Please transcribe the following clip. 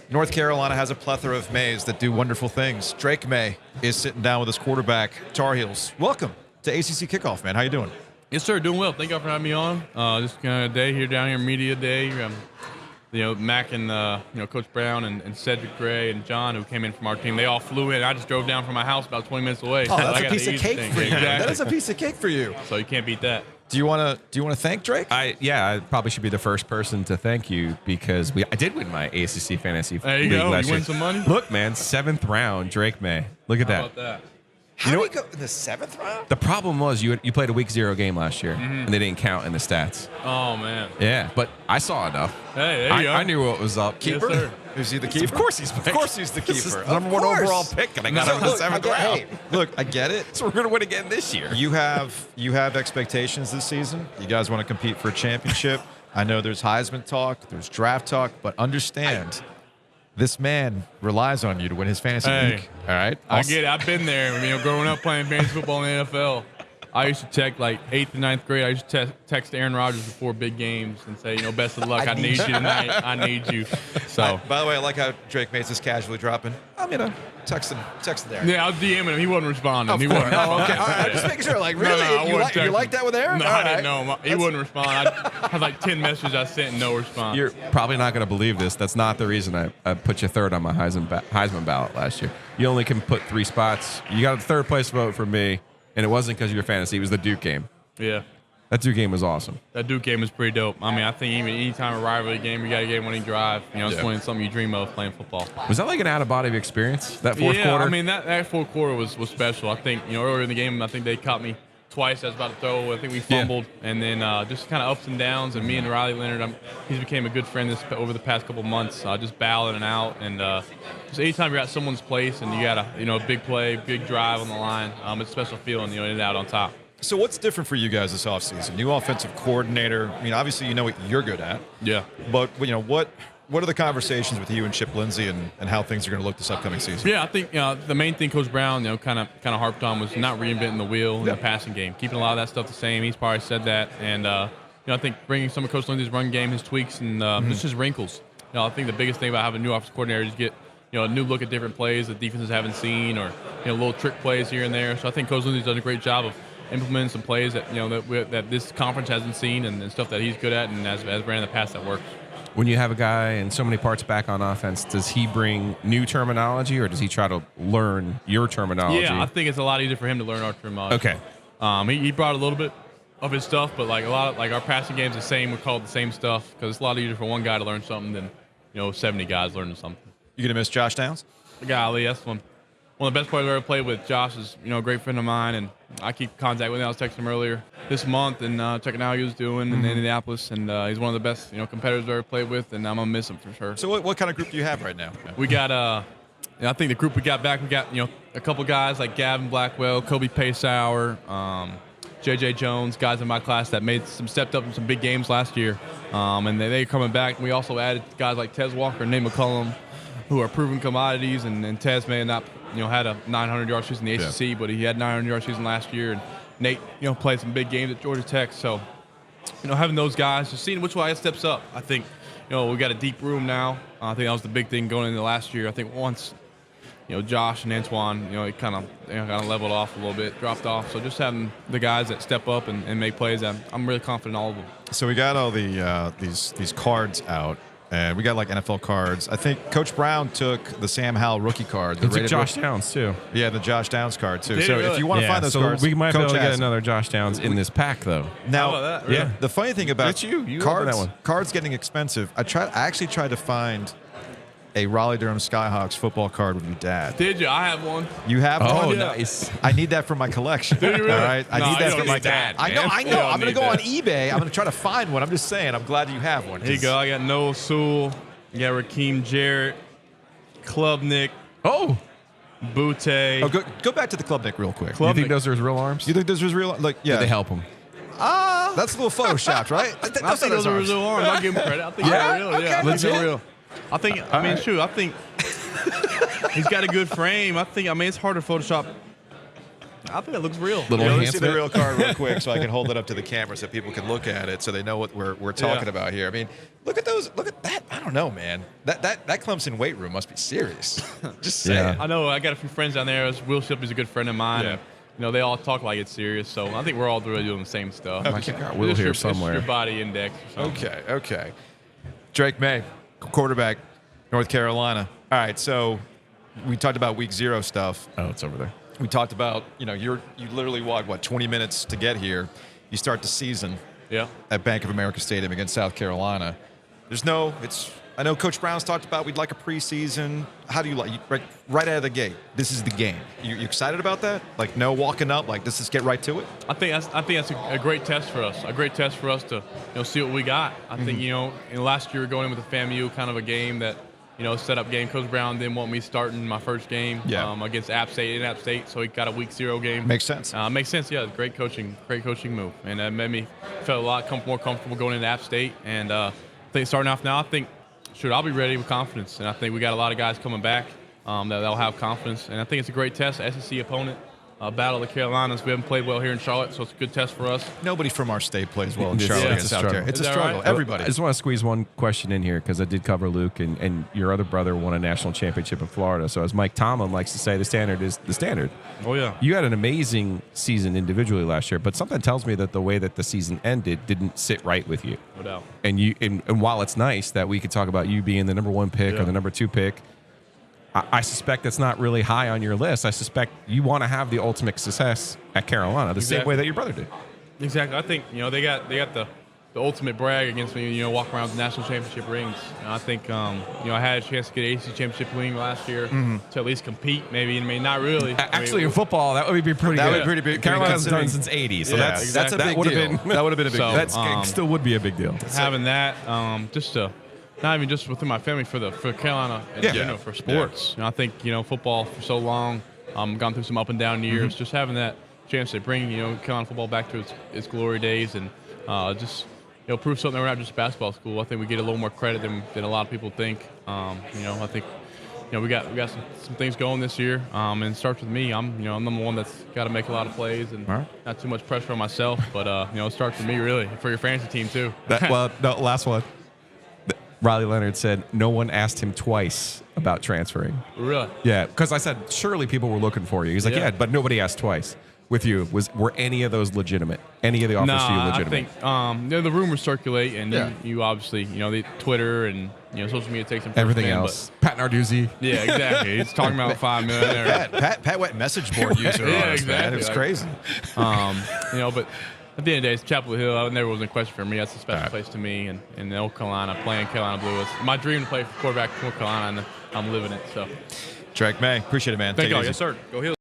North Carolina has a plethora of Mays that do wonderful things. Drake Maye is sitting down with his quarterback, Tar Heels. Welcome to ACC Kickoff, man. How you doing? Yes, sir. Doing well. Thank y'all for having me on. Just kind of day here down here, media day. Mac and Coach Brown and Cedric Gray and John, who came in from our team, they all flew in. I just drove down from my house about 20 minutes away. Oh, that's a piece of cake for you. Exactly. That is a piece of cake for you. So you can't beat that. Do you want to thank Drake? I probably should be the first person to thank you because I did win my ACC fantasy There you league go. last You win year. some money. Look, man, 7th round, Drake Maye. Look at How that. about that? How did he go in the 7th round? The problem was you played a week 0 game last year, and they didn't count in the stats. Oh, man. Yeah, but I saw enough. Hey, there you go. I knew what was up. Keeper? Yes, sir. Is he the keeper? Of course he's Of course he's the This is keeper. the number one overall pick, and I got him in the 7th round. Hey, look, I get it. So we're going to win again this year. You have expectations this season. You guys want to compete for a championship. I know there's Heisman talk, there's draft talk, but understand this man relies on you to win his fantasy league. All right? I get it. I've been there. Growing up playing fantasy football in the NFL, I used to text like 8th and 9th grade. I used to text Aaron Rodgers before big games and say, best of luck. I need you tonight. I need you. So. By the way, I like how Drake Maye's just casually dropping. I'm gonna text him there. Yeah, I was DMing him. He wasn't responding. Of He course. wasn't. Oh, okay. All right. Just making sure. Like, really? I you wouldn't like text him. that with Aaron? No, All I right. didn't know him. He wouldn't respond. I had like 10 messages I sent and no response. You're probably not going to believe this. That's not the reason I put you third on my Heisman ballot last year. You only can put 3 spots. You got a third place vote for me, and it wasn't because of your fantasy. It was the Duke game. Yeah. That Duke game was awesome. That Duke game was pretty dope. I think even any time a rivalry game, you got to get a winning drive. It's something you dream of playing football. Was that like an out-of-body experience, that fourth quarter? That fourth quarter was special. I think, earlier in the game, I think they caught me twice. I was about to throw. I think we fumbled. And then just kind of ups and downs. And me and Riley Leonard, he's became a good friend over the past couple months. Just battling out. And just anytime you're at someone's place and you got a big play, big drive on the line, it's a special feeling, in and out on top. So what's different for you guys this offseason? New offensive coordinator. Obviously you know what you're good at. Yeah. But what are the conversations with you and Chip Lindsey and how things are going to look this upcoming season? Yeah, I think the main thing Coach Brown kind of harped on was not reinventing the wheel in the passing game, keeping a lot of that stuff the same. He's probably said that, and I think bringing some of Coach Lindsey's run game, his tweaks, and just his wrinkles. I think the biggest thing about having a new offensive coordinator is get a new look at different plays that defenses haven't seen, or little trick plays here and there. So I think Coach Lindsey's done a great job of implementing some plays that that this conference hasn't seen and stuff that he's good at and has ran in the past that works. When you have a guy and so many parts back on offense, does he bring new terminology or does he try to learn your terminology? Yeah, I think it's a lot easier for him to learn our terminology. Okay. He brought a little bit of his stuff, but like a lot of our passing game's the same. We call it the same stuff because it's a lot easier for one guy to learn something than 70 guys learning something. You gonna miss Josh Downs? Golly, that's one of the best players I've ever played with. Josh is a great friend of mine, and I keep contact with him. I was texting him earlier this month and checking out how he was doing in Indianapolis, and he's one of the best competitors I've ever played with, and I'm gonna miss him for sure. So what kind of group do you have right now? We got I think the group we got back, we got a couple guys like Gavin Blackwell, Kobe Paysauer, J.J. Jones, guys in my class that stepped up in some big games last year, and they're coming back. And we also added guys like Tez Walker and Nate McCullum, who are proven commodities, and Tez may have not had a 900-yard season in the ACC, but he had 900-yard season last year, and Nate played some big games at Georgia Tech. So having those guys, just seeing which one steps up. I think we got a deep room now. I think that was the big thing going into last year. I think once Josh and Antoine, it kind of leveled off a little bit, dropped off. So just having the guys that step up and make plays, I'm really confident in all of them. So we got all the these cards out, and we got like NFL cards. I think Coach Brown took the Sam Howell rookie card. He took Josh Downs too. Yeah, the Josh Downs card too. Did So really? if you want to find those cards, we might be able to get has another Josh Downs in this pack though. Now, How about that? Really? Yeah. the funny thing about It's you opened cards, that one. cards getting expensive. I actually tried to find a Raleigh-Durham Skyhawks football card with your dad. Did you? I have one. You have Oh, one? nice. I need that for my collection. Did you really? All right, I No, need you that don't for my need that, I know. man. I You know. don't I'm gonna need go on that. eBay. I'm gonna try to find one. I'm just saying. I'm glad you have one. Here you go. I got Noah Sewell. You got Rakeem Jarrett, Klubnik, Oh, Butte. Oh, go back to the Club Nick real quick. you think those are his real arms? You think this was real? Like, yeah, Did they help him? That's a little photoshopped, right? I think those are real arms. I'll give him credit. I think Yeah? they're real. Okay, Yeah, I think they're legit. real. I think. I think he's got a good frame. It's hard to Photoshop. I think it looks real. Little Let me see the enhancement. real card real quick so I can hold it up to the camera so people can look at it so they know what we're talking about here. I mean, look at those. Look at that. I don't know, man. That Clemson weight room must be serious. Just saying. I know. I got a few friends down there. Will Shipley's a good friend of mine. Yeah. And, they all talk like it's serious. So I think we're all really doing the same stuff. I got Will here somewhere. It's your body index or something. Okay. Drake Maye, quarterback, North Carolina. All right, so we talked about week 0 stuff. Oh, it's over there. We talked about, you literally walked, 20 minutes to get here. You start the season at Bank of America Stadium against South Carolina. I know Coach Brown's talked about we'd like a preseason. How do you like, right out of the gate, this is the game. You excited about that? Like, no walking up, let's just get right to it? I think that's a great test for us. A great test for us to see what we got. I think in last year going in with the FAMU, kind of a game that setup game. Coach Brown didn't want me starting my first game against App State, so he got a week 0 game. Makes sense. Makes sense. Yeah, great coaching move, and that made me feel a lot more comfortable going into App State. And I think starting off now, I'll be ready with confidence, and I think we got a lot of guys coming back that'll have confidence, and I think it's a great test. SEC opponent, battle of the Carolinas. We haven't played well here in Charlotte, so it's a good test for us. Nobody from our state plays well in Yeah, Charlotte. it's a struggle. It's a Is that struggle. right? Everybody. I just want to squeeze one question in here because I did cover Luke, and your other brother won a national championship in Florida. So as Mike Tomlin likes to say, the standard is the standard. Oh, yeah. You had an amazing season individually last year, but something tells me that the way that the season ended didn't sit right with you. No doubt. And while it's nice that we could talk about you being the number 1 pick or the number 2 pick, I suspect that's not really high on your list. I suspect you want to have the ultimate success at Carolina, the same way that your brother did. Exactly. I think they got the ultimate brag against me. Walk around with national championship rings. And I think I had a chance to get an ACC championship ring last year to at least compete. Maybe not really. Actually, in football, that would be pretty That good. would be pretty big. Carolina hasn't done it since '80, so that's a that big would deal. have been That would have been a big deal. That still would be a big deal. Having that, just to. Not even just within my family, for Carolina in general, for sports. I think football for so long, gone through some up and down years. Just having that chance to bring Carolina football back to its glory days, and just prove something that we're not just a basketball school. I think we get a little more credit than a lot of people think. I think we got some things going this year, and it starts with me. I'm I'm the one that's got to make a lot of plays and not too much pressure on myself. But it starts with me really for your fantasy team too. Last one. Riley Leonard said no one asked him twice about transferring. Really? Yeah, because I said surely people were looking for you. He's like, yeah, but nobody asked twice. With you, were any of those legitimate? Any of the offers to you legitimate? I think the rumors circulate, and you obviously the Twitter and social media takes some everything else. Pat Narduzzi. Yeah, exactly. He's talking about $5 million there. Pat went message board user. Yeah, exactly. Man. It was crazy. But at the end of the day, it's Chapel Hill. That never was a question for me. That's a special place to me. And North Carolina, playing Carolina Blue is my dream to play for quarterback for North Carolina, and I'm living it. So, Drake Maye, appreciate it, man. Thank Take it you. easy. Yes, sir. Go Hills.